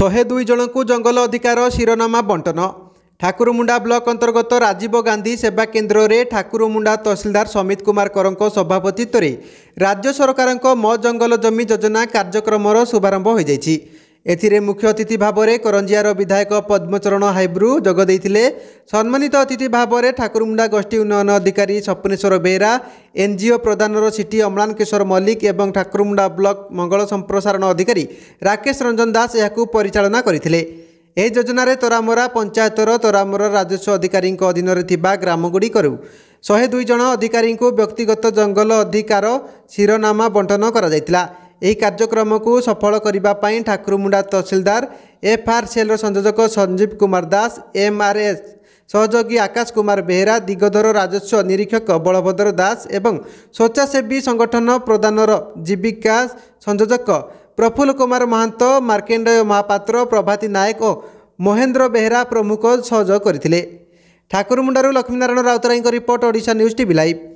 102 ଜଣଙ୍କୁ ଜଙ୍ଗଲ ଅଧିକାର ଶିରୋନାମା ବଣ୍ଟନ। ଠାକୁରମୁଣ୍ଡା ବ୍ଲକ ଅନ୍ତର୍ଗତ ରାଜୀବ ଗାନ୍ଧୀ ସେବା କେନ୍ଦ୍ରରେ ଠାକୁରମୁଣ୍ଡା ତହସିଲଦାର ସମିତ କୁମାର କରଙ୍କ ସଭାପତିତ୍ୱରେ ରାଜ୍ୟ ସରକାରଙ୍କ ମୋ ଜଙ୍ଗଲ ଜମି ଯୋଜନା କାର୍ଯ୍ୟକ୍ରମର ଶୁଭାରମ୍ଭ ହୋଇଯାଇଛି। ଏଥିରେ ମୁଖ୍ୟ ଅତିଥି ଭାବରେ କରଞ୍ଜିଆର ବିଧାୟକ ପଦ୍ମଚରଣ ହାଇବ୍ରୁ ଯୋଗ ଦେଇଥିଲେ। ସମ୍ମାନିତ ଅତିଥି ଭାବରେ ଠାକୁରମୁଣ୍ଡା ଗୋଷ୍ଠୀ ଉନ୍ନୟନ ଅଧିକାରୀ ସପନେଶ୍ୱର ବେହେରା, ଏନଜିଓ ପ୍ରଧାନର ସିଟି ଅମ୍ଳାନ କିଶୋର ମଲ୍ଲିକ ଏବଂ ଠାକୁରମୁଣ୍ଡା ବ୍ଲକ ମଙ୍ଗଳ ସମ୍ପ୍ରସାରଣ ଅଧିକାରୀ ରାକେଶ ରଞ୍ଜନ ଦାସ ଏହାକୁ ପରିଚାଳନା କରିଥିଲେ। ଏହି ଯୋଜନାରେ ତୋରାମରା ପଞ୍ଚାୟତର ତୋରାମରା ରାଜସ୍ୱ ଅଧିକାରୀଙ୍କ ଅଧୀନରେ ଥିବା ଗ୍ରାମଗୁଡ଼ିକରୁ 102 ଜଣ ଅଧିକାରୀଙ୍କୁ ବ୍ୟକ୍ତିଗତ ଜଙ୍ଗଲ ଅଧିକାର ଶିରୋନାମା ବଣ୍ଟନ କରାଯାଇଥିଲା। ଏହି କାର୍ଯ୍ୟକ୍ରମକୁ ସଫଳ କରିବା ପାଇଁ ଠାକୁରମୁଣ୍ଡା ତହସିଲଦାର ଏଫଆରସିଏଲର ସଂଯୋଜକ ସଞ୍ଜୀବ କୁମାର ଦାସ, ଏମଆରଏସ୍ ସହଯୋଗୀ ଆକାଶ କୁମାର ବେହେରା, ଦିଗଧର ରାଜସ୍ୱ ନିରୀକ୍ଷକ ବଳଭଦ୍ର ଦାସ ଏବଂ ସ୍ୱେଚ୍ଛାସେବୀ ସଂଗଠନ ପ୍ରଦାନର ଜୀବିକା ସଂଯୋଜକ ପ୍ରଫୁଲ୍ଲ କୁମାର ମହାନ୍ତ, ମାର୍କେଣ୍ଡେୟ ମହାପାତ୍ର, ପ୍ରଭାତୀ ନାୟକ ଓ ମହେନ୍ଦ୍ର ବେହେରା ପ୍ରମୁଖ ସହଯୋଗ କରିଥିଲେ। ଠାକୁରମୁଣ୍ଡାରୁ ଲକ୍ଷ୍ମୀନାରାୟଣ ରାଉତରାୟଙ୍କ report, Odisha news TV live.